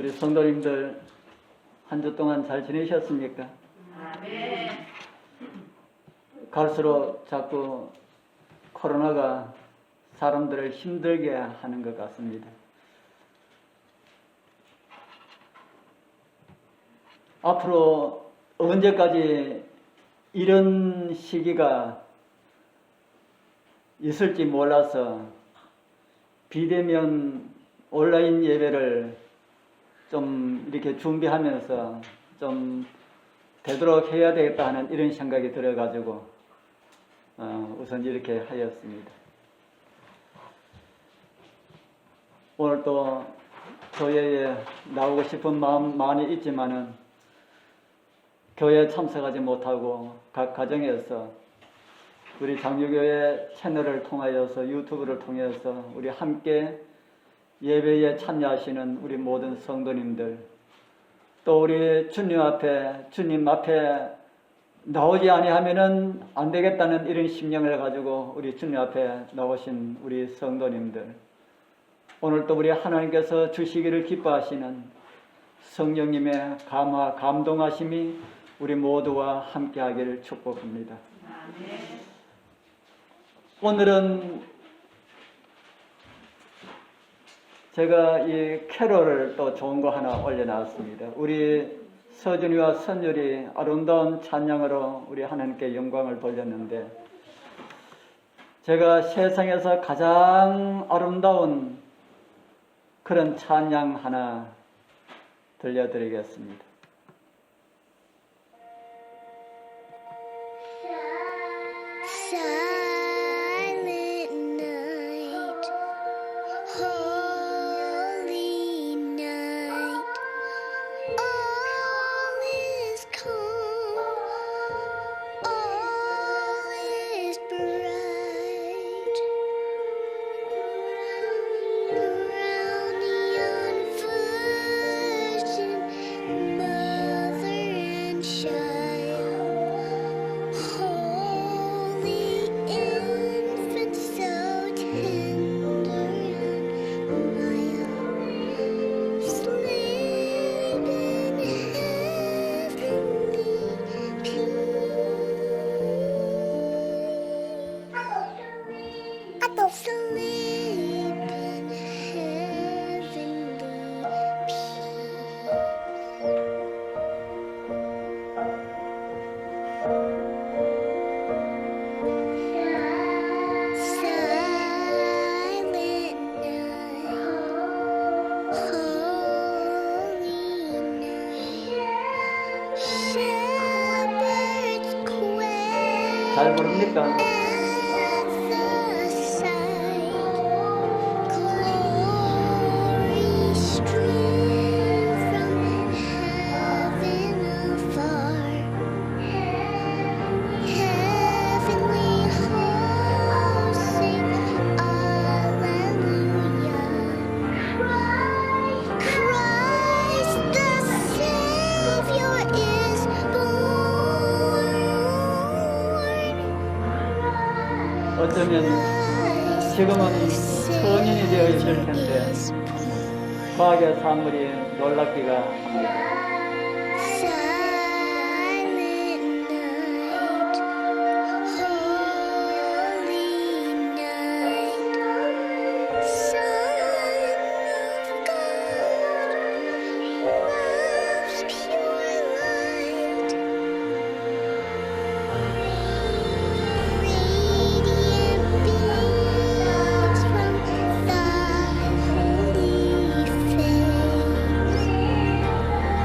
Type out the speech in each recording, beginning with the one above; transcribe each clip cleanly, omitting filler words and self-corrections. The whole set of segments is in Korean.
우리 성도님들 한 주 동안 잘 지내셨습니까? 네. 갈수록 자꾸 코로나가 사람들을 힘들게 하는 것 같습니다. 앞으로 언제까지 이런 시기가 있을지 몰라서 비대면 온라인 예배를 좀 이렇게 준비하면서 좀 되도록 해야 되겠다 하는 이런 생각이 들어가지고 우선 이렇게 하였습니다. 오늘 또 교회에 나오고 싶은 마음 많이 있지만은 교회에 참석하지 못하고 각 가정에서 우리 장유교회 채널을 통하여서 유튜브를 통해서 우리 함께 예배에 참여하시는 우리 모든 성도님들, 또 우리 주님 앞에 나오지 아니하면은 안 되겠다는 이런 심령을 가지고 우리 주님 앞에 나오신 우리 성도님들, 오늘 또 우리 하나님께서 주시기를 기뻐하시는 성령님의 감화, 감동하심이 우리 모두와 함께하기를 축복합니다. 오늘은 제가 이 캐롤을 또 좋은 거 하나 올려놨습니다. 우리 서준이와 선율이 아름다운 찬양으로 우리 하나님께 영광을 돌렸는데, 제가 세상에서 가장 아름다운 그런 찬양 하나 들려드리겠습니다. 잘 부릅니까? 어쩌면 지금은 성인이 되어 있을 텐데 과학의 산물이 놀랍기가 합니다.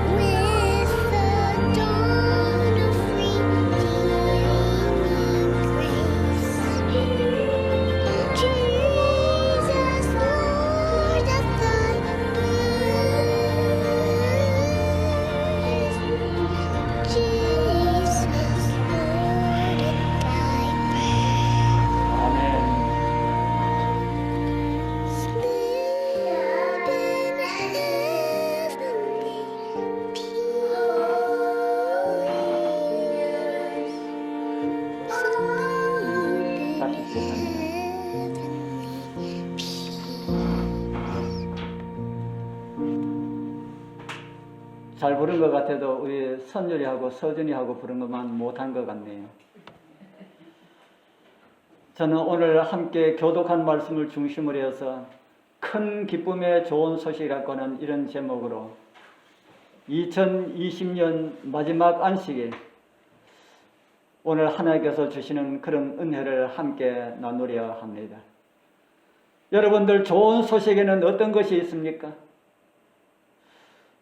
When 잘 부른 것 같아도 우리 선율이하고 서준이하고 부른 것만 못한 것 같네요. 저는 오늘 함께 교독한 말씀을 중심으로 해서 큰 기쁨의 좋은 소식이라고 하는 이런 제목으로 2020년 마지막 안식일, 오늘 하나님께서 주시는 그런 은혜를 함께 나누려 합니다. 여러분들, 좋은 소식에는 어떤 것이 있습니까?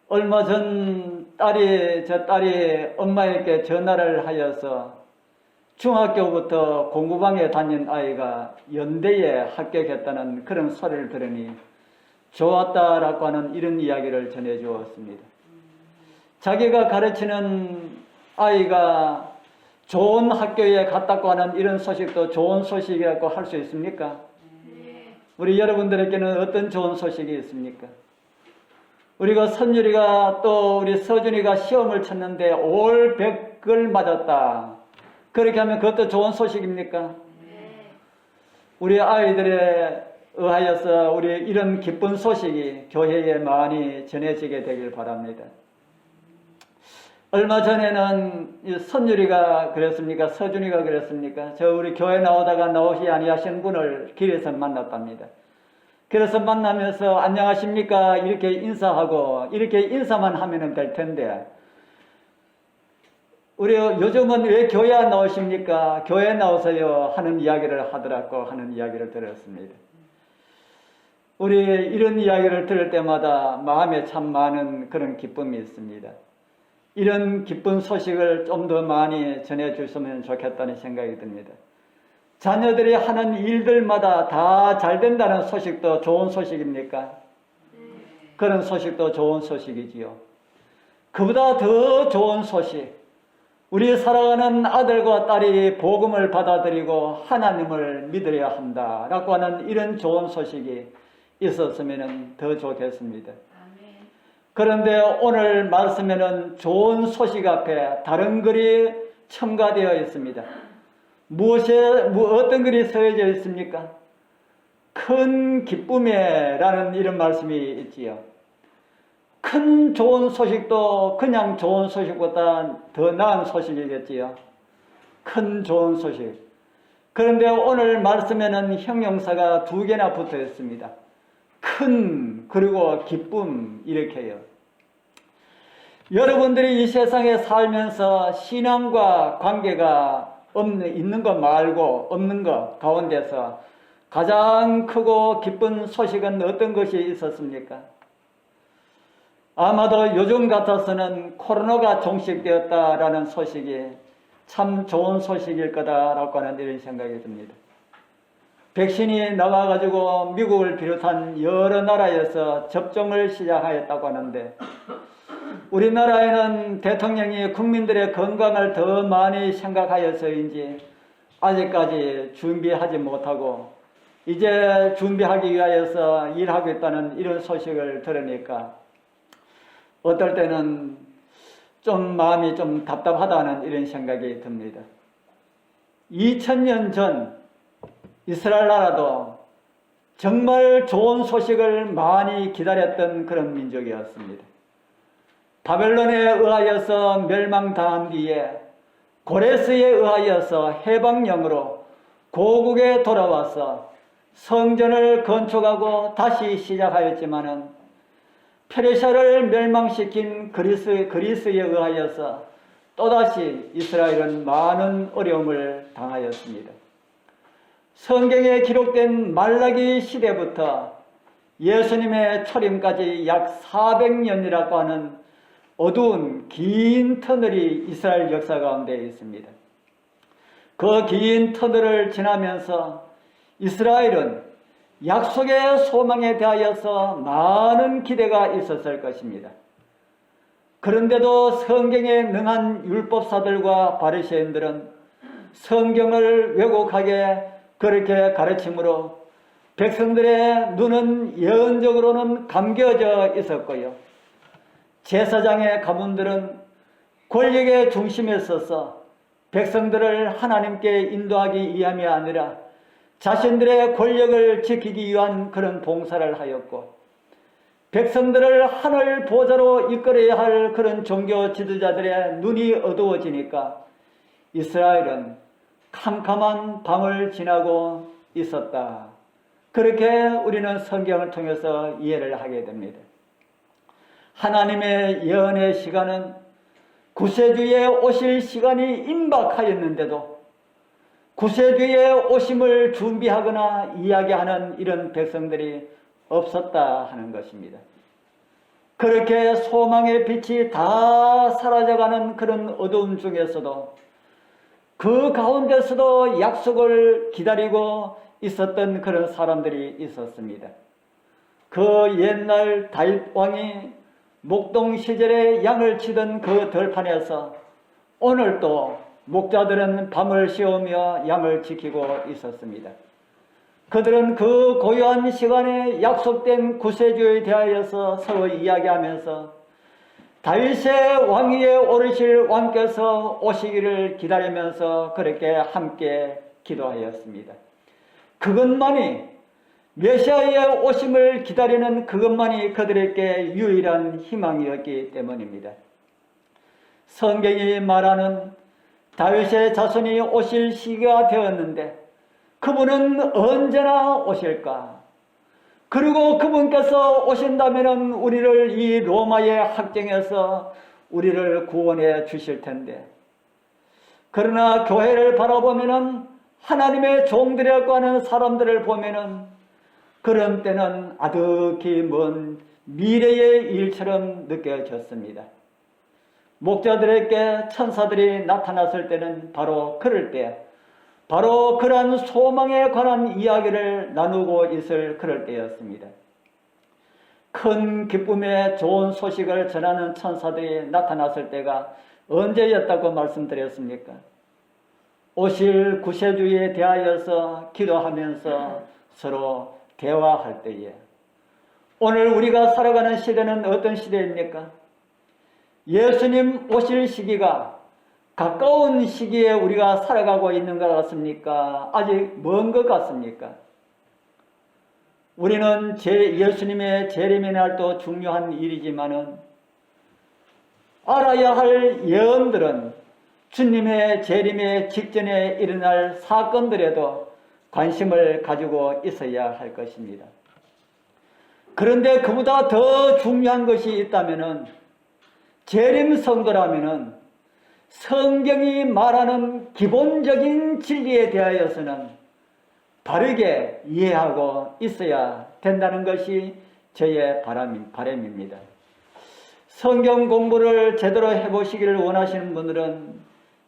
얼마 전 저 딸이 엄마에게 전화를 하여서 중학교부터 공부방에 다닌 아이가 연대에 합격했다는 그런 소리를 들으니 좋았다라고 하는 이런 이야기를 전해주었습니다. 자기가 가르치는 아이가 좋은 학교에 갔다고 하는 이런 소식도 좋은 소식이라고 할 수 있습니까? 우리 여러분들에게는 어떤 좋은 소식이 있습니까? 우리가 선율이가 또 우리 서준이가 시험을 쳤는데 올 100을 맞았다. 그렇게 하면 그것도 좋은 소식입니까? 우리 아이들에 의하여서 우리 이런 기쁜 소식이 교회에 많이 전해지게 되길 바랍니다. 얼마 전에는 선율이가 그랬습니까? 서준이가 그랬습니까? 저 우리 교회 나오다가 나오시 아니하신 분을 길에서 만났답니다. 그래서 만나면서 안녕하십니까? 이렇게 인사하고 이렇게 인사만 하면 될 텐데 우리 요즘은 왜 교회 안 나오십니까? 교회 나오세요 하는 이야기를 하더라고 하는 이야기를 들었습니다. 우리 이런 이야기를 들을 때마다 마음에 참 많은 그런 기쁨이 있습니다. 이런 기쁜 소식을 좀 더 많이 전해주셨으면 좋겠다는 생각이 듭니다. 자녀들이 하는 일들마다 다 잘 된다는 소식도 좋은 소식입니까? 그런 소식도 좋은 소식이지요. 그보다 더 좋은 소식, 우리 살아가는 아들과 딸이 복음을 받아들이고 하나님을 믿어야 한다라고 하는 이런 좋은 소식이 있었으면 더 좋겠습니다. 그런데 오늘 말씀에는 좋은 소식 앞에 다른 글이 첨가되어 있습니다. 어떤 글이 써져 있습니까? 큰 기쁨에 라는 이런 말씀이 있지요. 큰 좋은 소식도 그냥 좋은 소식보다 더 나은 소식이겠지요. 큰 좋은 소식. 그런데 오늘 말씀에는 형용사가 2개나 붙어 있습니다. 큰 그리고 기쁨 이렇게요. 여러분들이 이 세상에 살면서 신앙과 관계가 있는 것 말고 없는 것 가운데서 가장 크고 기쁜 소식은 어떤 것이 있었습니까? 아마도 요즘 같아서는 코로나가 종식되었다라는 소식이 참 좋은 소식일 거다라고 하는 이런 생각이 듭니다. 백신이 나와가지고 미국을 비롯한 여러 나라에서 접종을 시작하였다고 하는데 우리나라에는 대통령이 국민들의 건강을 더 많이 생각하여서인지 아직까지 준비하지 못하고 이제 준비하기 위하여서 일하고 있다는 이런 소식을 들으니까 어떨 때는 좀 마음이 좀 답답하다는 이런 생각이 듭니다. 2000년 전 이스라엘 나라도 정말 좋은 소식을 많이 기다렸던 그런 민족이었습니다. 바벨론에 의하여서 멸망당한 뒤에 고레스에 의하여서 해방령으로 고국에 돌아와서 성전을 건축하고 다시 시작하였지만은 페르시아를 멸망시킨 그리스에 의하여서 또다시 이스라엘은 많은 어려움을 당하였습니다. 성경에 기록된 말라기 시대부터 예수님의 초림까지 약 400년이라고 하는 어두운 긴 터널이 이스라엘 역사 가운데 있습니다. 그 긴 터널을 지나면서 이스라엘은 약속의 소망에 대하여서 많은 기대가 있었을 것입니다. 그런데도 성경에 능한 율법사들과 바리새인들은 성경을 왜곡하게 그렇게 가르침으로 백성들의 눈은 예언적으로는 감겨져 있었고요. 제사장의 가문들은 권력의 중심에 서서 백성들을 하나님께 인도하기 위함이 아니라 자신들의 권력을 지키기 위한 그런 봉사를 하였고 백성들을 하늘 보좌로 이끌어야 할 그런 종교 지도자들의 눈이 어두워지니까 이스라엘은 캄캄한 밤을 지나고 있었다. 그렇게 우리는 성경을 통해서 이해를 하게 됩니다. 하나님의 예언의 시간은 구세주의 오실 시간이 임박하였는데도 구세주의 오심을 준비하거나 이야기하는 이런 백성들이 없었다 하는 것입니다. 그렇게 소망의 빛이 다 사라져가는 그런 어두움 중에서도 그 가운데서도 약속을 기다리고 있었던 그런 사람들이 있었습니다. 그 옛날 다윗 왕이 목동 시절에 양을 치던 그 들판에서 오늘도 목자들은 밤을 새우며 양을 지키고 있었습니다. 그들은 그 고요한 시간에 약속된 구세주에 대하여서 서로 이야기하면서 다윗의 왕위에 오르실 왕께서 오시기를 기다리면서 그렇게 함께 기도하였습니다. 그것만이 메시아의 오심을 기다리는 그것만이 그들에게 유일한 희망이었기 때문입니다. 성경이 말하는 다윗의 자손이 오실 시기가 되었는데 그분은 언제나 오실까? 그리고 그분께서 오신다면 우리를 이 로마의 학정에서 우리를 구원해 주실 텐데, 그러나 교회를 바라보면 하나님의 종들이라고 하는 사람들을 보면 그런 때는 아득히 먼 미래의 일처럼 느껴졌습니다. 목자들에게 천사들이 나타났을 때는 바로 그럴 때, 바로 그러한 소망에 관한 이야기를 나누고 있을 그럴 때였습니다. 큰 기쁨의 좋은 소식을 전하는 천사들이 나타났을 때가 언제였다고 말씀드렸습니까? 오실 구세주에 대하여서 기도하면서 서로 대화할 때에, 오늘 우리가 살아가는 시대는 어떤 시대입니까? 예수님 오실 시기가 가까운 시기에 우리가 살아가고 있는 것 같습니까? 아직 먼 것 같습니까? 우리는 예수님의 재림의 날도 중요한 일이지만은 알아야 할 예언들은 주님의 재림의 직전에 일어날 사건들에도 관심을 가지고 있어야 할 것입니다. 그런데 그보다 더 중요한 것이 있다면은 재림 선거라면은 성경이 말하는 기본적인 진리에 대하여서는 바르게 이해하고 있어야 된다는 것이 저의 바람입니다. 성경 공부를 제대로 해보시기를 원하시는 분들은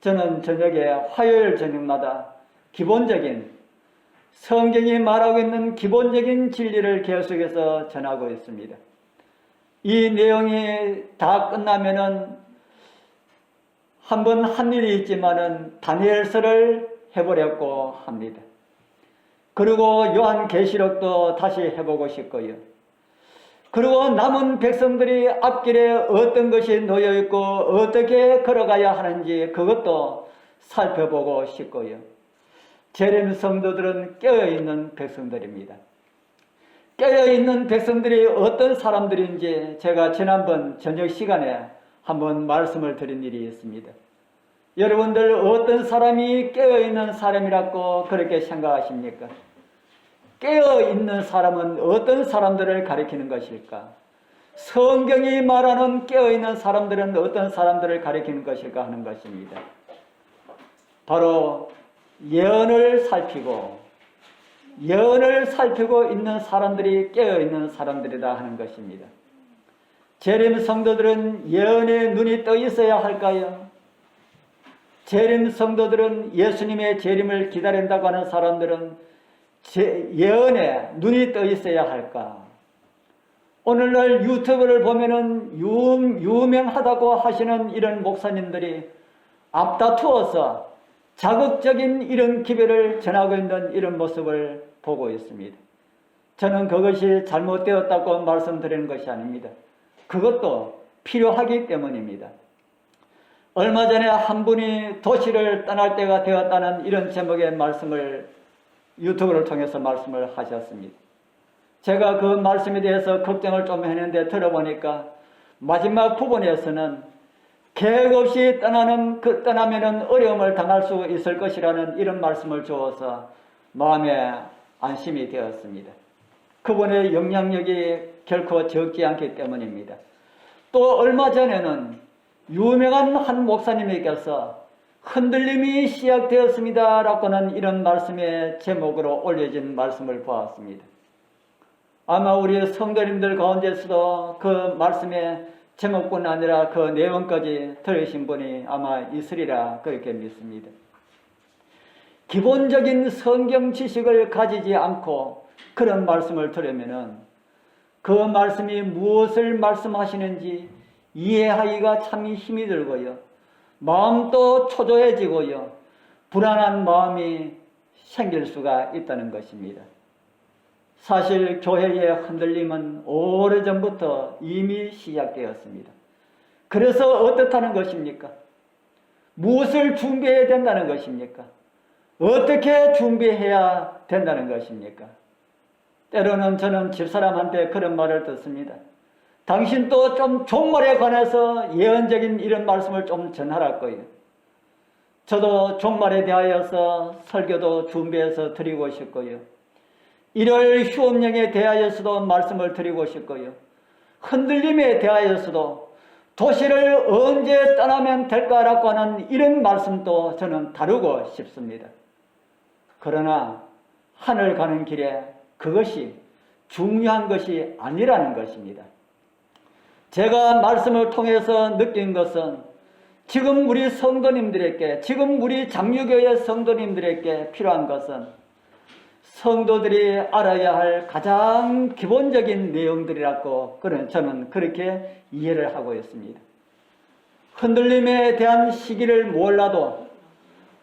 저는 저녁에 화요일 저녁마다 기본적인 성경이 말하고 있는 기본적인 진리를 계속해서 전하고 있습니다. 이 내용이 다 끝나면은 한번 한 일이 있지만은 다니엘서를 해보려고 합니다. 그리고 요한계시록도 다시 해보고 싶고요. 그리고 남은 백성들이 앞길에 어떤 것이 놓여있고 어떻게 걸어가야 하는지 그것도 살펴보고 싶고요. 재림 성도들은 깨어있는 백성들입니다. 깨어있는 백성들이 어떤 사람들인지 제가 지난번 저녁 시간에 한번 말씀을 드린 일이 있습니다. 여러분들 어떤 사람이 깨어있는 사람이라고 그렇게 생각하십니까? 깨어있는 사람은 어떤 사람들을 가리키는 것일까? 성경이 말하는 깨어있는 사람들은 어떤 사람들을 가리키는 것일까 하는 것입니다. 바로 예언을 살피고 있는 사람들이 깨어있는 사람들이다 하는 것입니다. 재림 성도들은 예언에 눈이 떠 있어야 할까요? 재림 성도들은 예수님의 재림을 기다린다고 하는 사람들은 예언에 눈이 떠 있어야 할까? 오늘날 유튜브를 보면은 유명하다고 하시는 이런 목사님들이 앞다투어서 자극적인 이런 기별을 전하고 있는 이런 모습을 보고 있습니다. 저는 그것이 잘못되었다고 말씀드리는 것이 아닙니다. 그것도 필요하기 때문입니다. 얼마 전에 한 분이 도시를 떠날 때가 되었다는 이런 제목의 말씀을 유튜브를 통해서 말씀을 하셨습니다. 제가 그 말씀에 대해서 걱정을 좀 했는데 들어보니까 마지막 부분에서는 계획 없이 떠나면은 어려움을 당할 수 있을 것이라는 이런 말씀을 주어서 마음에 안심이 되었습니다. 그분의 영향력이 결코 적지 않기 때문입니다. 또 얼마 전에는 유명한 한 목사님에게서 흔들림이 시작되었습니다 라고는 이런 말씀의 제목으로 올려진 말씀을 보았습니다. 아마 우리 성도님들 가운데서도 그 말씀의 제목뿐 아니라 그 내용까지 들으신 분이 아마 있으리라 그렇게 믿습니다. 기본적인 성경 지식을 가지지 않고 그런 말씀을 들으면은 그 말씀이 무엇을 말씀하시는지 이해하기가 참 힘이 들고요. 마음도 초조해지고요. 불안한 마음이 생길 수가 있다는 것입니다. 사실 교회의 흔들림은 오래전부터 이미 시작되었습니다. 그래서 어떻다는 것입니까? 무엇을 준비해야 된다는 것입니까? 어떻게 준비해야 된다는 것입니까? 때로는 저는 집사람한테 그런 말을 듣습니다. 당신도 좀 종말에 관해서 예언적인 이런 말씀을 좀 전하랄 거예요. 저도 종말에 대하여서 설교도 준비해서 드리고 싶고요. 1월 휴업령에 대하여서도 말씀을 드리고 싶고요. 흔들림에 대하여서도 도시를 언제 떠나면 될까라고 하는 이런 말씀도 저는 다루고 싶습니다. 그러나 하늘 가는 길에 그것이 중요한 것이 아니라는 것입니다. 제가 말씀을 통해서 느낀 것은 지금 우리 성도님들에게, 지금 우리 장유교회 성도님들에게 필요한 것은 성도들이 알아야 할 가장 기본적인 내용들이라고 저는 그렇게 이해를 하고 있습니다. 흔들림에 대한 시기를 몰라도,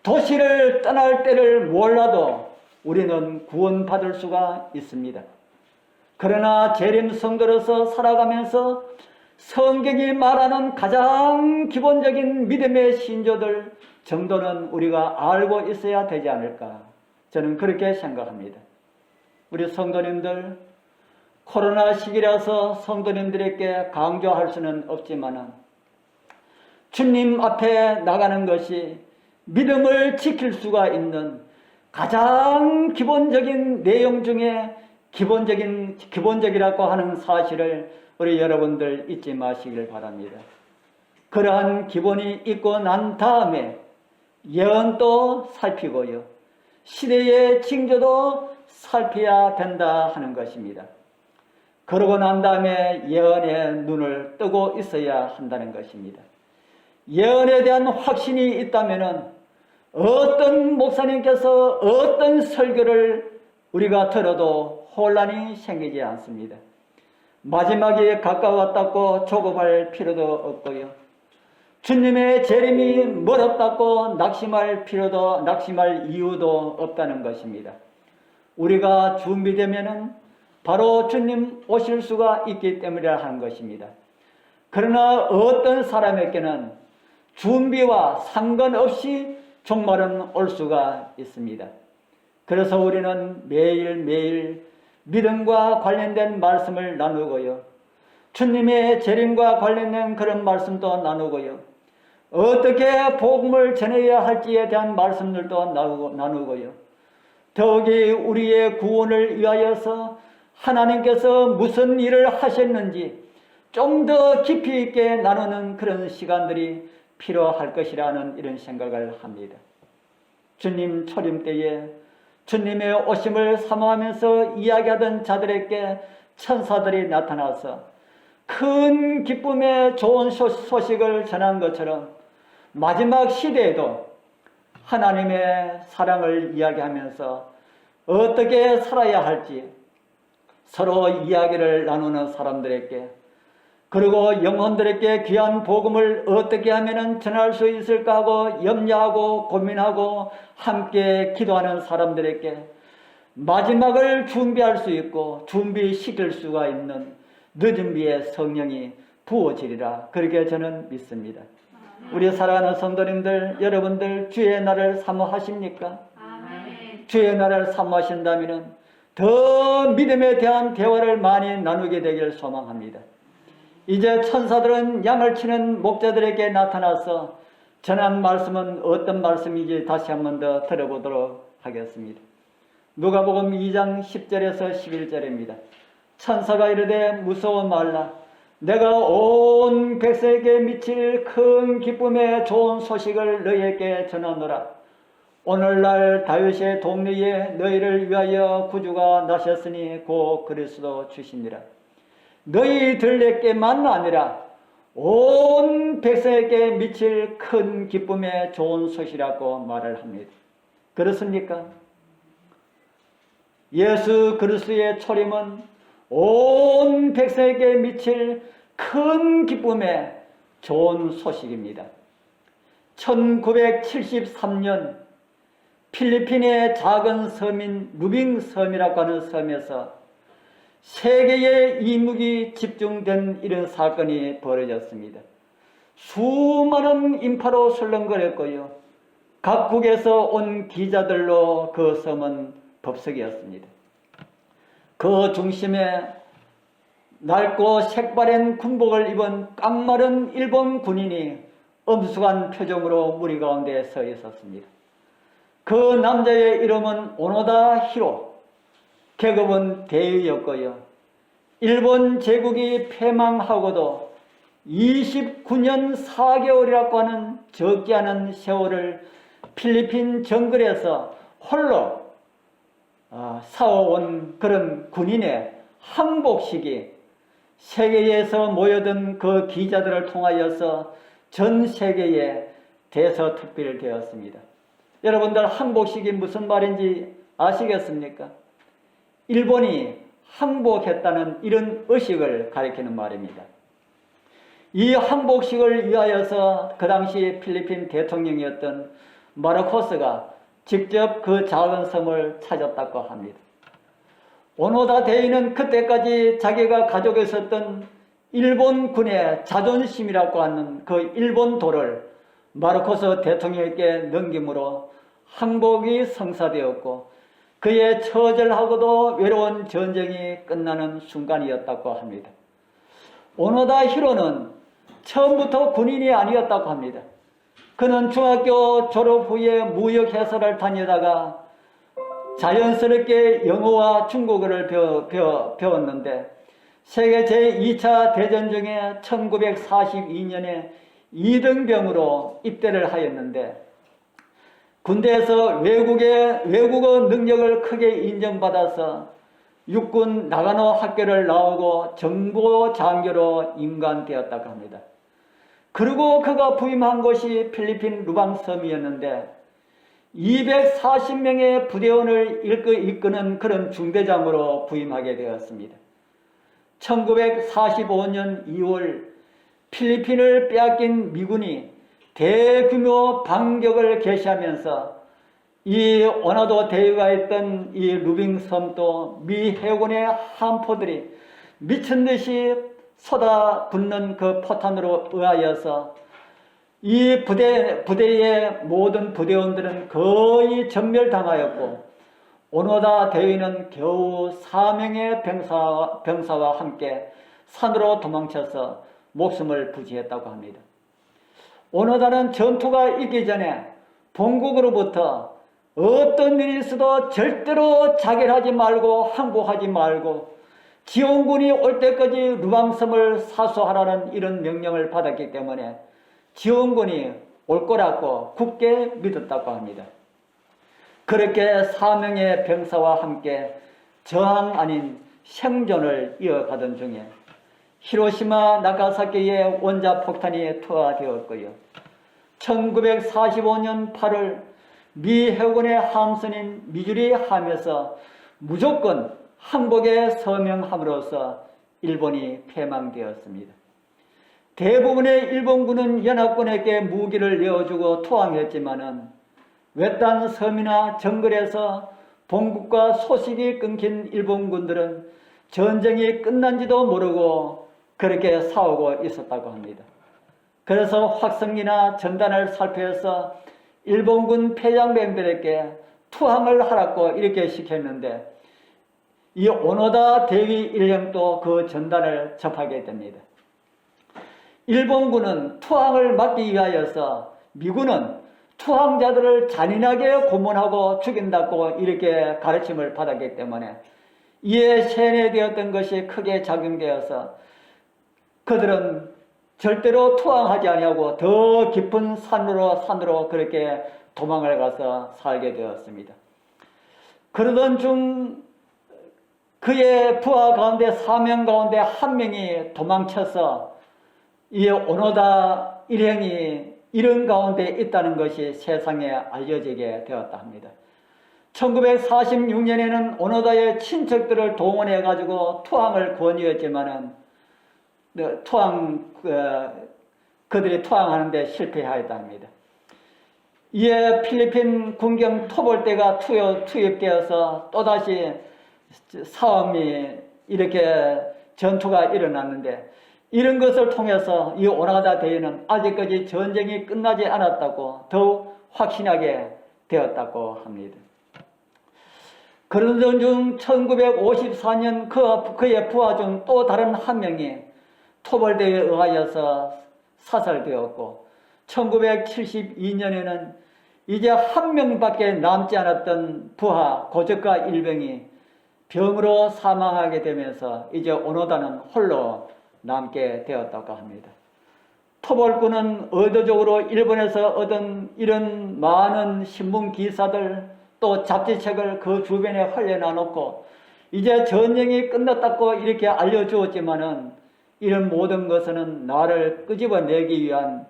도시를 떠날 때를 몰라도 우리는 구원받을 수가 있습니다. 그러나 재림 성도로서 살아가면서 성경이 말하는 가장 기본적인 믿음의 신조들 정도는 우리가 알고 있어야 되지 않을까, 저는 그렇게 생각합니다. 우리 성도님들, 코로나 시기라서 성도님들에게 강조할 수는 없지만 주님 앞에 나가는 것이 믿음을 지킬 수가 있는 가장 기본적인 내용 중에 기본적이라고 하는 사실을 우리 여러분들 잊지 마시길 바랍니다. 그러한 기본이 있고 난 다음에 예언도 살피고요. 시대의 징조도 살펴야 된다 하는 것입니다. 그러고 난 다음에 예언의 눈을 뜨고 있어야 한다는 것입니다. 예언에 대한 확신이 있다면 어떤 목사님께서 어떤 설교를 우리가 들어도 혼란이 생기지 않습니다. 마지막에 가까웠다고 조급할 필요도 없고요. 주님의 재림이 멀었다고 낙심할 이유도 없다는 것입니다. 우리가 준비되면은 바로 주님 오실 수가 있기 때문이라 하는 것입니다. 그러나 어떤 사람에게는 준비와 상관없이 종말은 올 수가 있습니다. 그래서 우리는 매일매일 믿음과 관련된 말씀을 나누고요. 주님의 재림과 관련된 그런 말씀도 나누고요. 어떻게 복음을 전해야 할지에 대한 말씀들도 나누고요. 더욱이 우리의 구원을 위하여서 하나님께서 무슨 일을 하셨는지 좀 더 깊이 있게 나누는 그런 시간들이 필요할 것이라는 이런 생각을 합니다. 주님 초림 때에 주님의 오심을 사모하면서 이야기하던 자들에게 천사들이 나타나서 큰 기쁨의 좋은 소식을 전한 것처럼 마지막 시대에도 하나님의 사랑을 이야기하면서 어떻게 살아야 할지 서로 이야기를 나누는 사람들에게, 그리고 영혼들에게 귀한 복음을 어떻게 하면 전할 수 있을까 하고 염려하고 고민하고 함께 기도하는 사람들에게 마지막을 준비할 수 있고 준비시킬 수가 있는 늦은 비의 성령이 부어지리라, 그렇게 저는 믿습니다. 우리 사랑하는 성도님들, 여러분들 주의 날을 사모하십니까? 아멘. 주의 날을 사모하신다면 더 믿음에 대한 대화를 많이 나누게 되기를 소망합니다. 이제 천사들은 양을 치는 목자들에게 나타나서 전한 말씀은 어떤 말씀인지 다시 한 번 더 들어보도록 하겠습니다. 누가복음 2장 10절에서 11절입니다. 천사가 이르되 무서워 말라. 내가 온 백성에게 미칠 큰 기쁨의 좋은 소식을 너희에게 전하노라. 오늘날 다윗의 동리에 너희를 위하여 구주가 나셨으니 곧 그리스도 주시니라. 너희들에게만 아니라 온 백성에게 미칠 큰 기쁨의 좋은 소식이라고 말을 합니다. 그렇습니까? 예수 그리스도의 초림은 온 백성에게 미칠 큰 기쁨의 좋은 소식입니다. 1973년 필리핀의 작은 섬인 루빙 섬이라고 하는 섬에서 세계의 이목이 집중된 이런 사건이 벌어졌습니다. 수많은 인파로 설렁거렸고요. 각국에서 온 기자들로 그 섬은 법석이었습니다. 그 중심에 낡고 색바랜 군복을 입은 깡마른 일본 군인이 엄숙한 표정으로 무리 가운데 서 있었습니다. 그 남자의 이름은 오노다 히로, 계급은 대위였고요. 일본 제국이 패망하고도 29년 4개월이라고 하는 적지 않은 세월을 필리핀 정글에서 홀로 싸워온 그런 군인의 항복식이 세계에서 모여든 그 기자들을 통하여서 전 세계에 대서특필되었습니다. 여러분들 항복식이 무슨 말인지 아시겠습니까? 일본이 항복했다는 이런 의식을 가리키는 말입니다. 이 항복식을 위하여서 그 당시 필리핀 대통령이었던 마르코스가 직접 그 작은 섬을 찾았다고 합니다. 오노다 대위는 그때까지 자기가 가지고 있었던 일본군의 자존심이라고 하는 그 일본도를 마르코스 대통령에게 넘김으로 항복이 성사되었고 그의 처절하고도 외로운 전쟁이 끝나는 순간이었다고 합니다. 오노다 히로는 처음부터 군인이 아니었다고 합니다. 그는 중학교 졸업 후에 무역 회사를 다니다가 자연스럽게 영어와 중국어를 배웠는데 세계 제2차 대전 중에 1942년에 2등병으로 입대를 하였는데 군대에서 외국어 능력을 크게 인정받아서 육군 나가노 학교를 나오고 정보장교로 임관되었다고 합니다. 그리고 그가 부임한 곳이 필리핀 루방섬이었는데 240명의 부대원을 이끄는 그런 중대장으로 부임하게 되었습니다. 1945년 2월 필리핀을 빼앗긴 미군이 대규모 반격을 개시하면서 이 오나도 대위가 있던 이 루빙 섬도 미 해군의 함포들이 미친듯이 쏟아붓는 그 포탄으로 의하여서 이 부대의 모든 부대원들은 거의 전멸당하였고 오노다 대위는 겨우 4명의 병사와 함께 산으로 도망쳐서 목숨을 부지했다고 합니다. 오노다는 전투가 있기 전에 본국으로부터 어떤 일이 있어도 절대로 자결하지 말고 항복하지 말고 지원군이 올 때까지 루방섬을 사수하라는 이런 명령을 받았기 때문에 지원군이 올 거라고 굳게 믿었다고 합니다. 그렇게 4명의 병사와 함께 저항 아닌 생존을 이어가던 중에 히로시마 나가사키의 원자폭탄이 투하되었고요. 1945년 8월 미 해군의 함선인 미주리 함에서 무조건 항복에 서명함으로써 일본이 패망되었습니다. 대부분의 일본군은 연합군에게 무기를 내어주고 투항했지만은 외딴 섬이나 정글에서 본국과 소식이 끊긴 일본군들은 전쟁이 끝난지도 모르고 그렇게 싸우고 있었다고 합니다. 그래서 확성기나 전단을 살펴서 일본군 패장병들에게 투항을 하라고 이렇게 시켰는데 이 오노다 대위 일령도 그 전단을 접하게 됩니다. 일본군은 투항을 막기 위하여서 미군은 투항자들을 잔인하게 고문하고 죽인다고 이렇게 가르침을 받았기 때문에 이에 세뇌되었던 것이 크게 작용되어서 그들은 절대로 투항하지 아니하고 더 깊은 산으로 그렇게 도망을 가서 살게 되었습니다. 그러던 중 그의 부하 가운데 4명 가운데 1명이 도망쳐서 이 오노다 일행이 이런 가운데 있다는 것이 세상에 알려지게 되었다 합니다. 1946년에는 오노다의 친척들을 동원해 가지고 투항을 권유했지만은 그들이 투항하는데 실패하였다 합니다. 이에 필리핀 군경 토벌대가 투입되어서 또다시 싸움이 이렇게 전투가 일어났는데 이런 것을 통해서 이 오노다 대위는 아직까지 전쟁이 끝나지 않았다고 더욱 확신하게 되었다고 합니다. 그러던 중 1954년 그의 부하 중 또 다른 1명이 토벌대에 의하여서 사살되었고 1972년에는 이제 1명밖에 남지 않았던 부하 고적과 일병이 병으로 사망하게 되면서 이제 오노다는 홀로 남게 되었다고 합니다. 토벌군은 의도적으로 일본에서 얻은 이런 많은 신문 기사들 또 잡지책을 그 주변에 흘려놔놓고 이제 전쟁이 끝났다고 이렇게 알려주었지만은 이런 모든 것은 나를 끄집어내기 위한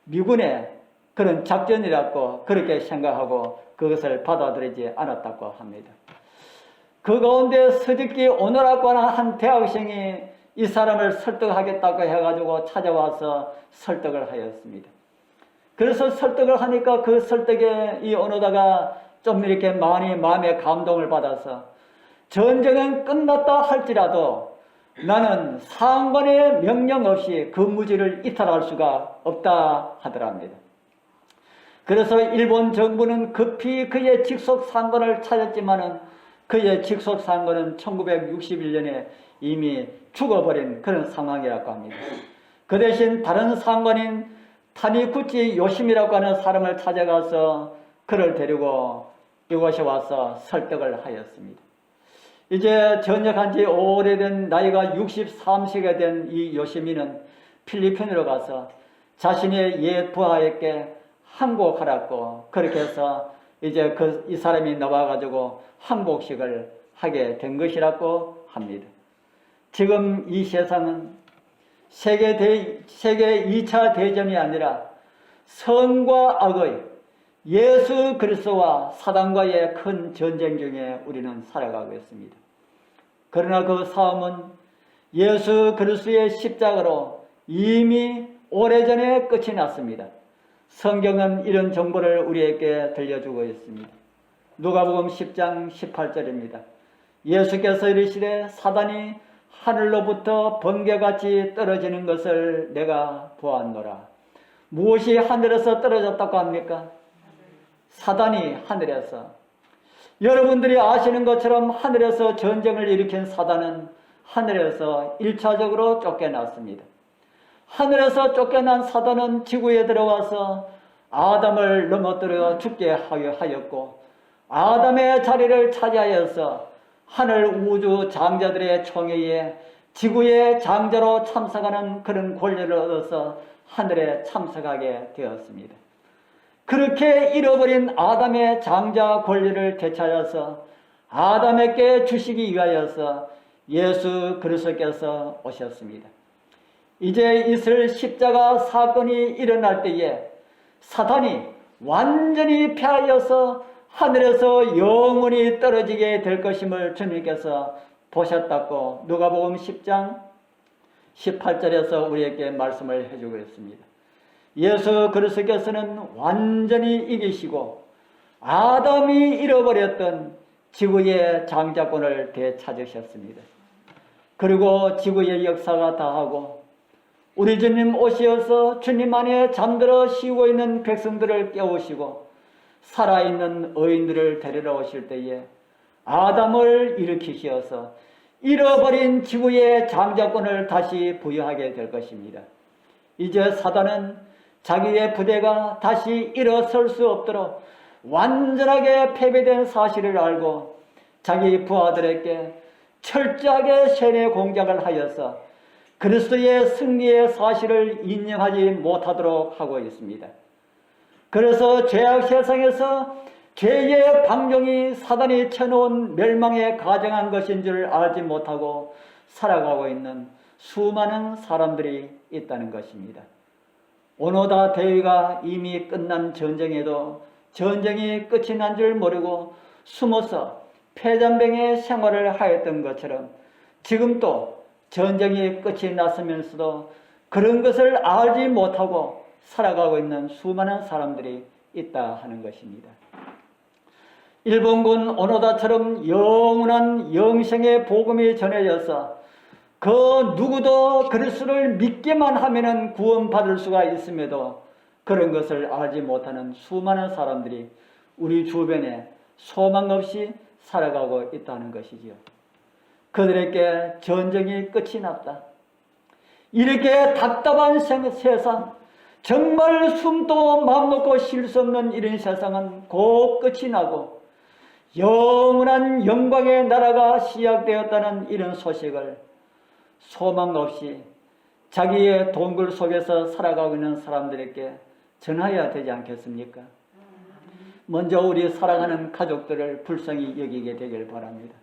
미군의 그런 작전이라고 그렇게 생각하고 그것을 받아들이지 않았다고 합니다. 그 가운데 서직기 오노라고 하는 한 대학생이 이 사람을 설득하겠다고 해가지고 찾아와서 설득을 하였습니다. 그래서 설득을 하니까 그 설득에 이 오노다가 좀 이렇게 많이 마음에 감동을 받아서 전쟁은 끝났다 할지라도 나는 상관의 명령 없이 그 무지를 이탈할 수가 없다 하더랍니다. 그래서 일본 정부는 급히 그의 직속 상관을 찾았지만은 그의 직속 상관은 1961년에 이미 죽어버린 그런 상황이라고 합니다. 그 대신 다른 상관인 타니구치 요심이라고 하는 사람을 찾아가서 그를 데리고 이곳에 와서 설득을 하였습니다. 이제 전역한 지 오래된 나이가 63세가 된 이 요시미는 필리핀으로 가서 자신의 옛 부하에게 항복하라고 그렇게 해서 이제 이 사람이 나와가지고 항복식을 하게 된 것이라고 합니다. 지금 이 세상은 세계 2차 대전이 아니라 선과 악의 예수 그리스도와 사단과의 큰 전쟁 중에 우리는 살아가고 있습니다. 그러나 그 싸움은 예수 그리스도의 십자가로 이미 오래전에 끝이 났습니다. 성경은 이런 정보를 우리에게 들려주고 있습니다. 누가복음 10장 18절입니다. 예수께서 이르시되 사단이 하늘로부터 번개같이 떨어지는 것을 내가 보았노라. 무엇이 하늘에서 떨어졌다고 합니까? 사단이 하늘에서. 여러분들이 아시는 것처럼 하늘에서 전쟁을 일으킨 사단은 하늘에서 1차적으로 쫓겨났습니다. 하늘에서 쫓겨난 사단은 지구에 들어와서 아담을 넘어뜨려 죽게 하였고 아담의 자리를 차지하여서 하늘 우주 장자들의 총회에 지구의 장자로 참석하는 그런 권리를 얻어서 하늘에 참석하게 되었습니다. 그렇게 잃어버린 아담의 장자 권리를 되찾아서 아담에게 주시기 위하여서 예수 그리스도께서 오셨습니다. 이제 있을 십자가 사건이 일어날 때에 사탄이 완전히 패하여서 하늘에서 영원히 떨어지게 될 것임을 주님께서 보셨다고 누가복음 10장 18절에서 우리에게 말씀을 해주고 있습니다. 예수 그리스도께서는 완전히 이기시고 아담이 잃어버렸던 지구의 장자권을 되찾으셨습니다. 그리고 지구의 역사가 다하고 우리 주님 오시어서 주님 안에 잠들어 쉬고 있는 백성들을 깨우시고 살아있는 의인들을 데리러 오실 때에 아담을 일으키시어서 잃어버린 지구의 장자권을 다시 부여하게 될 것입니다. 이제 사단은 자기의 부대가 다시 일어설 수 없도록 완전하게 패배된 사실을 알고 자기 부하들에게 철저하게 세뇌 공작을 하여서 그리스도의 승리의 사실을 인정하지 못하도록 하고 있습니다. 그래서 죄악 세상에서 죄의 방종이 사단이 쳐놓은 멸망에 가정한 것인 줄 알지 못하고 살아가고 있는 수많은 사람들이 있다는 것입니다. 오노다 대위가 이미 끝난 전쟁에도 전쟁이 끝이 난 줄 모르고 숨어서 패잔병의 생활을 하였던 것처럼 지금도 전쟁이 끝이 났으면서도 그런 것을 알지 못하고 살아가고 있는 수많은 사람들이 있다 하는 것입니다. 일본군 오노다처럼 영원한 영생의 복음이 전해져서 그 누구도 그리스도를 믿기만 하면은 구원받을 수가 있음에도 그런 것을 알지 못하는 수많은 사람들이 우리 주변에 소망 없이 살아가고 있다는 것이지요. 그들에게 전쟁이 끝이 났다. 이렇게 답답한 세상, 정말 숨도 맘 놓고 쉴 수 없는 이런 세상은 곧 끝이 나고 영원한 영광의 나라가 시작되었다는 이런 소식을 소망 없이 자기의 동굴 속에서 살아가고 있는 사람들에게 전해야 되지 않겠습니까? 먼저 우리 사랑하는 가족들을 불쌍히 여기게 되길 바랍니다.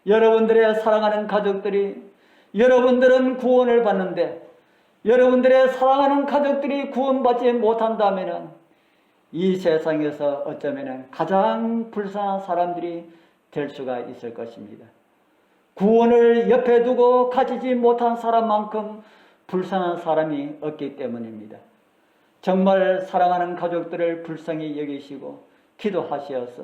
여러분들의 사랑하는 가족들이, 여러분들은 구원을 받는데 여러분들의 사랑하는 가족들이 구원받지 못한다면 이 세상에서 어쩌면 가장 불쌍한 사람들이 될 수가 있을 것입니다. 구원을 옆에 두고 가지지 못한 사람만큼 불쌍한 사람이 없기 때문입니다. 정말 사랑하는 가족들을 불쌍히 여기시고 기도하시어서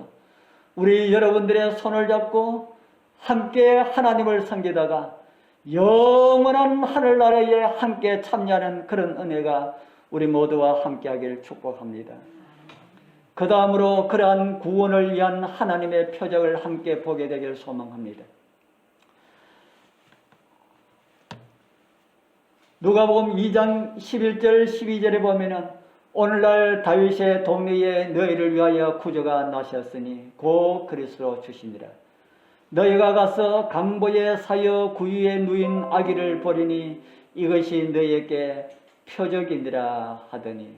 우리 여러분들의 손을 잡고 함께 하나님을 섬기다가 영원한 하늘나라에 함께 참여하는 그런 은혜가 우리 모두와 함께하길 축복합니다. 그 다음으로 그러한 구원을 위한 하나님의 표적을 함께 보게 되길 소망합니다. 누가복음 2장 11절 12절에 보면은 오늘날 다윗의 동네에 너희를 위하여 구주가 나셨으니 곧 그리스도 주시니라. 너희가 가서 강보에 사여 구유에 누인 아기를 보리니 이것이 너희에게 표적이니라 하더니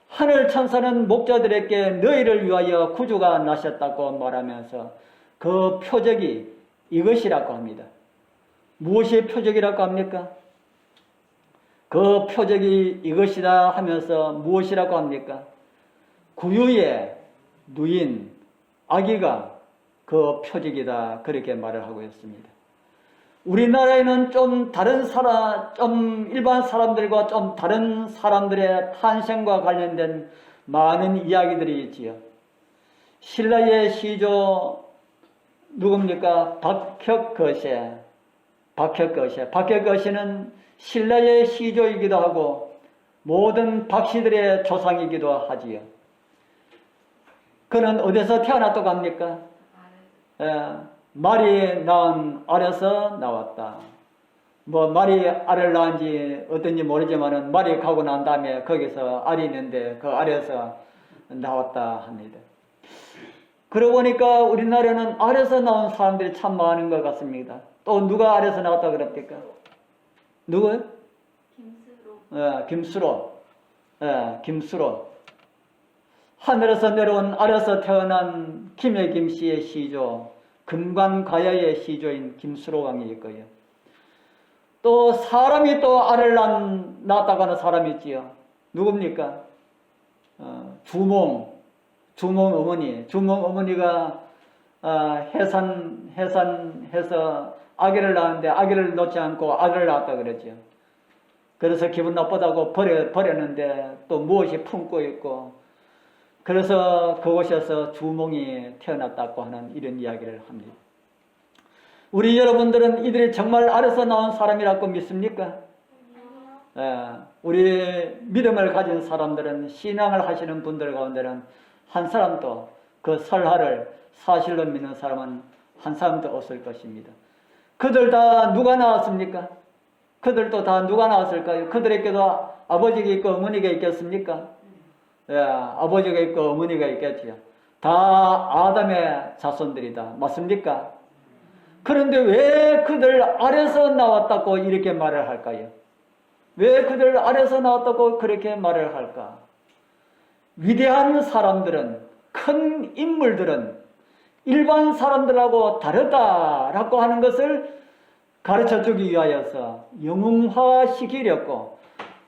하늘 천사는 목자들에게 너희를 위하여 구주가 나셨다고 말하면서 그 표적이 이것이라고 합니다. 무엇이 표적이라고 합니까? 그 표적이 이것이다 하면서 무엇이라고 합니까? 구유에 누인 아기가 그 표적이다 그렇게 말을 하고 있습니다. 우리나라에는 좀 일반 사람들과 좀 다른 사람들의 탄생과 관련된 많은 이야기들이 있지요. 신라의 시조 누굽니까? 박혁거시는 신라의 시조이기도 하고 모든 박씨들의 조상이기도 하지요. 그는 어디서 태어났다고 합니까? 말이 낳은 알에서 나왔다. 말이 알을 낳은지 어떤지 모르지만은 말이 가고 난 다음에 거기서 알이 있는데 그 알에서 나왔다 합니다. 그러고 보니까 우리나라는 알에서 나온 사람들이 참 많은 것 같습니다. 또 누가 알에서 나왔다 그럽니까? 누구요? 김수로. 김수로. 하늘에서 내려온 알에서 태어난 김의 김씨의 시조, 금관가야의 시조인 김수로 왕이 있고요. 또 사람이 또 알을 낳았다고 하는 사람이 있지요. 누굽니까? 주몽 어머니. 주몽 어머니가 해산해서 아기를 낳았는데 아기를 놓지 않고 아들을 낳았다 그랬죠. 그래서 기분 나쁘다고 버렸는데 또 무엇이 품고 있고 그래서 그곳에서 주몽이 태어났다고 하는 이런 이야기를 합니다. 우리 여러분들은 이들이 정말 알에서 나온 사람이라고 믿습니까? 우리 믿음을 가진 사람들은 신앙을 하시는 분들 가운데는 한 사람도 그 설화를 사실로 믿는 사람은 한 사람도 없을 것입니다. 그들 다 누가 나왔습니까? 그들도 다 누가 나왔을까요? 그들에게도 아버지가 있고 어머니가 있겠습니까? 예, 아버지가 있고 어머니가 있겠지요. 다 아담의 자손들이다. 맞습니까? 그런데 왜 그들 아래서 나왔다고 이렇게 말을 할까요? 왜 그들 아래서 나왔다고 그렇게 말을 할까? 위대한 사람들은, 큰 인물들은 일반 사람들하고 다르다라고 하는 것을 가르쳐주기 위하여서 영웅화시키려고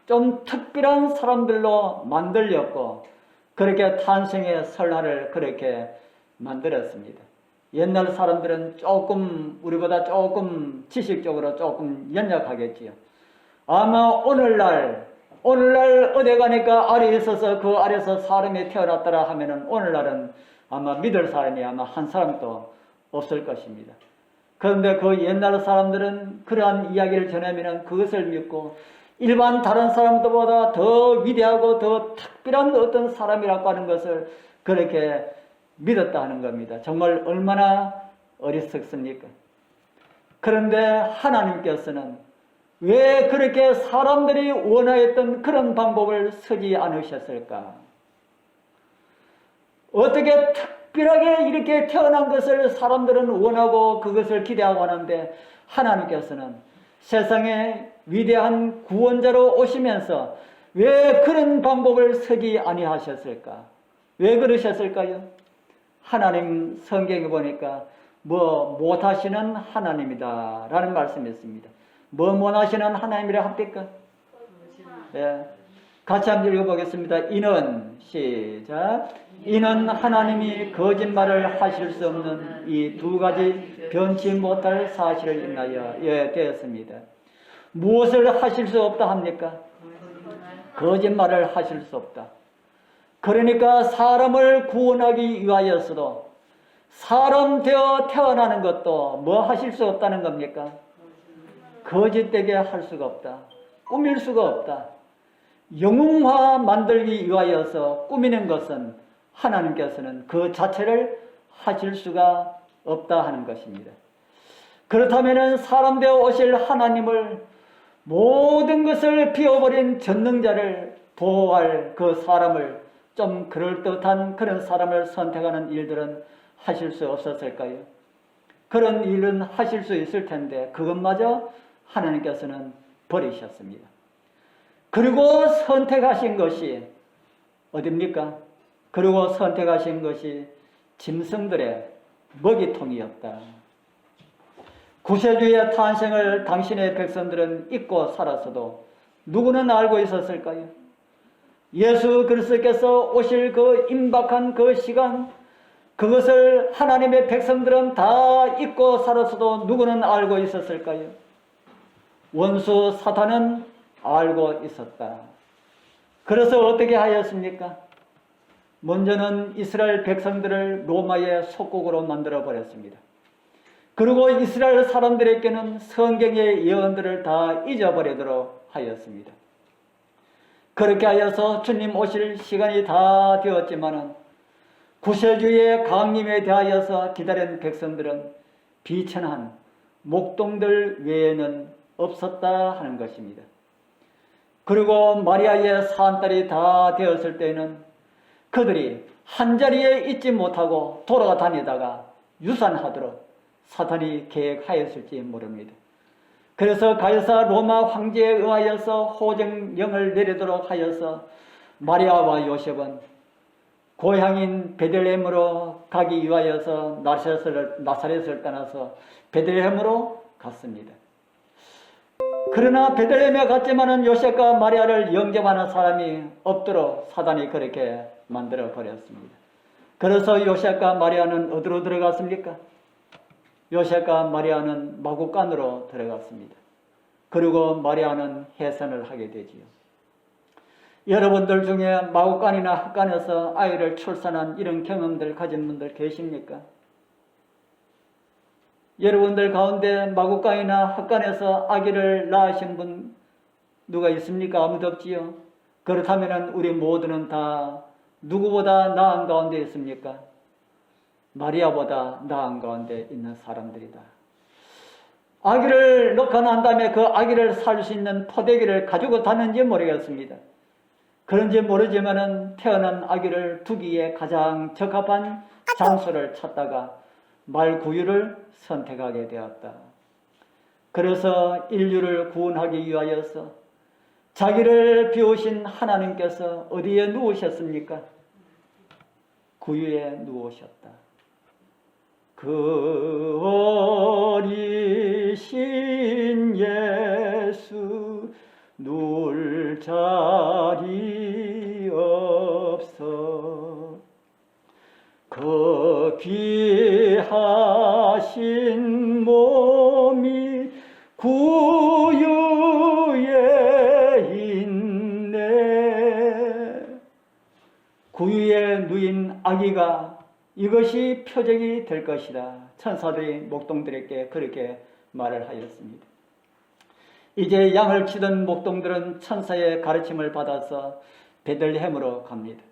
좀 특별한 사람들로 만들려고 그렇게 탄생의 설화를 그렇게 만들었습니다. 옛날 사람들은 조금 우리보다 조금 지식적으로 조금 연약하겠지요. 아마 오늘날 어디 가니까 아래에 있어서 그 아래에서 사람이 태어났더라 하면은 오늘날은 아마 믿을 사람이 아마 한 사람도 없을 것입니다. 그런데 그 옛날 사람들은 그러한 이야기를 전하면은 그것을 믿고 일반 다른 사람들보다 더 위대하고 더 특별한 어떤 사람이라고 하는 것을 그렇게 믿었다 하는 겁니다. 정말 얼마나 어리석습니까? 그런데 하나님께서는 왜 그렇게 사람들이 원하였던 그런 방법을 쓰지 않으셨을까? 어떻게 특별하게 이렇게 태어난 것을 사람들은 원하고 그것을 기대하고 하는데 하나님께서는 세상에 위대한 구원자로 오시면서 왜 그런 방법을 쓰지 아니하셨을까? 왜 그러셨을까요? 하나님 성경에 보니까 뭐 못하시는 하나님이다 라는 말씀이 있습니다. 뭐 못하시는 하나님이라 합니까? 예. 같이 한번 읽어보겠습니다. 이는 시작. 이는 하나님이 거짓말을 하실 수 없는 이 두 가지 변치 못할 사실을 인하여 되었습니다. 무엇을 하실 수 없다 합니까? 거짓말을 하실 수 없다. 그러니까 사람을 구원하기 위하여서도 사람 되어 태어나는 것도 뭐 하실 수 없다는 겁니까? 거짓되게 할 수가 없다. 꾸밀 수가 없다. 영웅화 만들기 위하여서 꾸미는 것은 하나님께서는 그 자체를 하실 수가 없다 하는 것입니다. 그렇다면 사람 되어 오실 하나님을 모든 것을 비워버린 전능자를 보호할 그 사람을 좀 그럴듯한 그런 사람을 선택하는 일들은 하실 수 없었을까요? 그런 일은 하실 수 있을 텐데 그것마저 하나님께서는 버리셨습니다. 그리고 선택하신 것이 어딥니까? 그리고 선택하신 것이 짐승들의 먹이통이었다. 구세주의 탄생을 당신의 백성들은 잊고 살았어도 누구는 알고 있었을까요? 예수 그리스도께서 오실 그 임박한 그 시간, 그것을 하나님의 백성들은 다 잊고 살았어도 누구는 알고 있었을까요? 원수 사탄은 알고 있었다. 그래서 어떻게 하였습니까? 먼저는 이스라엘 백성들을 로마의 속국으로 만들어 버렸습니다. 그리고 이스라엘 사람들에게는 성경의 예언들을 다 잊어버리도록 하였습니다. 그렇게 하여서 주님 오실 시간이 다 되었지만은 구세주의 강림에 대하여서 기다린 백성들은 비천한 목동들 외에는 없었다 하는 것입니다. 그리고 마리아의 산딸이 다 되었을 때는 그들이 한자리에 있지 못하고 돌아다니다가 유산하도록 사탄이 계획하였을지 모릅니다. 그래서 가이사 로마 황제에 의하여서 호정령을 내리도록 하여서 마리아와 요셉은 고향인 베들레헴으로 가기 위하여서 나사렛을 떠나서 베들레헴으로 갔습니다. 그러나 베들레헴에 갔지만은 요셉과 마리아를 영접하는 사람이 없도록 사단이 그렇게 만들어 버렸습니다. 그래서 요셉과 마리아는 어디로 들어갔습니까? 요셉과 마리아는 마구간으로 들어갔습니다. 그리고 마리아는 해산을 하게 되지요. 여러분들 중에 마구간이나 학간에서 아이를 출산한 이런 경험들 가진 분들 계십니까? 여러분들 가운데 마구간이나 학간에서 아기를 낳으신 분 누가 있습니까? 아무도 없지요. 그렇다면 우리 모두는 다 누구보다 나은 가운데 있습니까? 마리아보다 나은 가운데 있는 사람들이다. 아기를 낳고 난 다음에 그 아기를 살 수 있는 포대기를 가지고 다는지 모르겠습니다. 그런지 모르지만은 태어난 아기를 두기에 가장 적합한 장소를 찾다가 말구유를 선택하게 되었다. 그래서 인류를 구원하기 위하여서 자기를 비우신 하나님께서 어디에 누우셨습니까? 구유에 누우셨다. 그 어리신 예수 누울 자리 없어. 그 귀하신 몸이 구유에 있네. 구유에 누인 아기가 이것이 표적이 될 것이다. 천사들이 목동들에게 그렇게 말을 하였습니다. 이제 양을 치던 목동들은 천사의 가르침을 받아서 베들레헴으로 갑니다.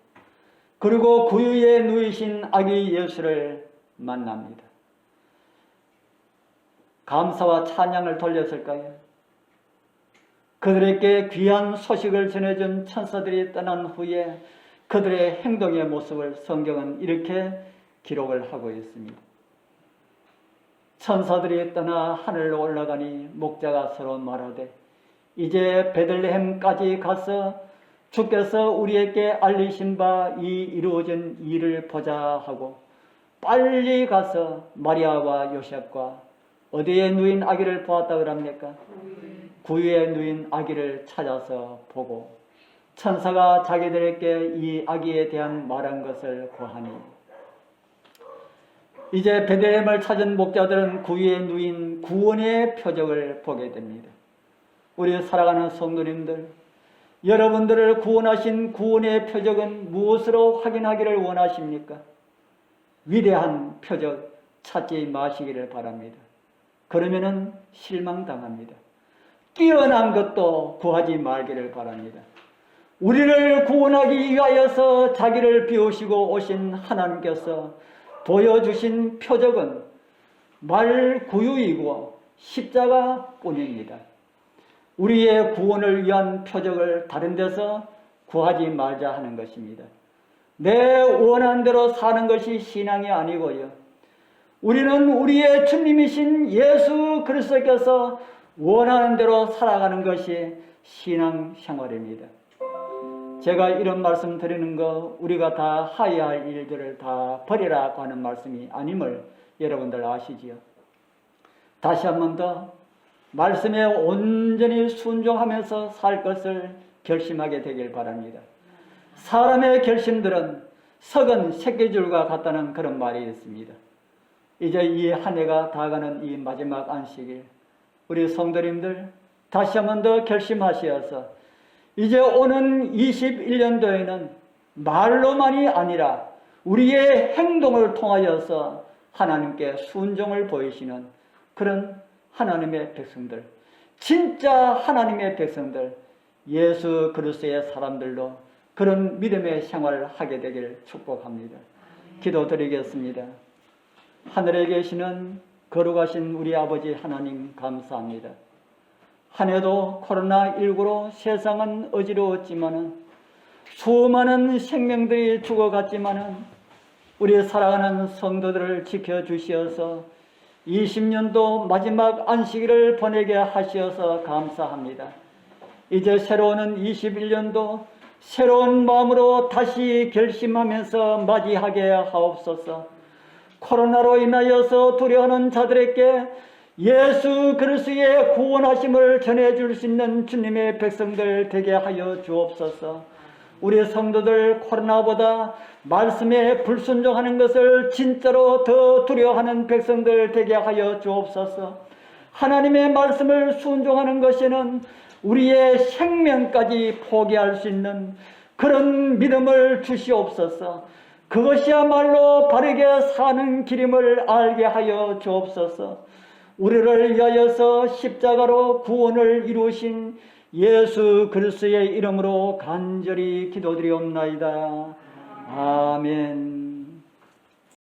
그리고 구유에 누이신 아기 예수를 만납니다. 감사와 찬양을 돌렸을까요? 그들에게 귀한 소식을 전해준 천사들이 떠난 후에 그들의 행동의 모습을 성경은 이렇게 기록을 하고 있습니다. 천사들이 떠나 하늘로 올라가니 목자가 서로 말하되 이제 베들레헴까지 가서 주께서 우리에게 알리신 바 이 이루어진 일을 보자 하고 빨리 가서 마리아와 요셉과 어디에 누인 아기를 보았다 그럽니까? 구유에 누인 아기를 찾아서 보고 천사가 자기들에게 이 아기에 대한 말한 것을 고하니 이제 베들레헴을 찾은 목자들은 구유에 누인 구원의 표적을 보게 됩니다. 우리 살아가는 성도님들, 여러분들을 구원하신 구원의 표적은 무엇으로 확인하기를 원하십니까? 위대한 표적 찾지 마시기를 바랍니다. 그러면은 실망당합니다. 뛰어난 것도 구하지 말기를 바랍니다. 우리를 구원하기 위하여서 자기를 비우시고 오신 하나님께서 보여주신 표적은 말구유이고 십자가뿐입니다. 우리의 구원을 위한 표적을 다른 데서 구하지 말자 하는 것입니다. 내 원하는 대로 사는 것이 신앙이 아니고요. 우리는 우리의 주님이신 예수 그리스도께서 원하는 대로 살아가는 것이 신앙생활입니다. 제가 이런 말씀 드리는 거 우리가 다 하여야 할 일들을 다 버리라고 하는 말씀이 아님을 여러분들 아시지요. 다시 한 번 더 말씀에 온전히 순종하면서 살 것을 결심하게 되길 바랍니다. 사람의 결심들은 썩은 새끼줄과 같다는 그런 말이 있습니다. 이제 이 한 해가 다가가는 이 마지막 안식일, 우리 성도님들 다시 한 번 더 결심하시어서 이제 오는 21년도에는 말로만이 아니라 우리의 행동을 통하여서 하나님께 순종을 보이시는 그런 하나님의 백성들, 진짜 하나님의 백성들, 예수 그리스도의 사람들로 그런 믿음의 생활을 하게 되기를 축복합니다. 기도드리겠습니다. 하늘에 계시는 거룩하신 우리 아버지 하나님 감사합니다. 한 해도 코로나19로 세상은 어지러웠지만은 수많은 생명들이 죽어갔지만은 우리 살아가는 성도들을 지켜주시어서 20년도 마지막 안식일을 보내게 하시어서 감사합니다. 이제 새로운 21년도 새로운 마음으로 다시 결심하면서 맞이하게 하옵소서. 코로나로 인하여서 두려워하는 자들에게 예수 그리스도의 구원하심을 전해줄 수 있는 주님의 백성들 되게 하여 주옵소서. 우리 성도들 코로나보다 말씀에 불순종하는 것을 진짜로 더 두려워하는 백성들 되게 하여 주옵소서. 하나님의 말씀을 순종하는 것에는 우리의 생명까지 포기할 수 있는 그런 믿음을 주시옵소서. 그것이야말로 바르게 사는 길임을 알게 하여 주옵소서. 우리를 위하여서 십자가로 구원을 이루신 예수 그리스도의 이름으로 간절히 기도드리옵나이다. 아멘.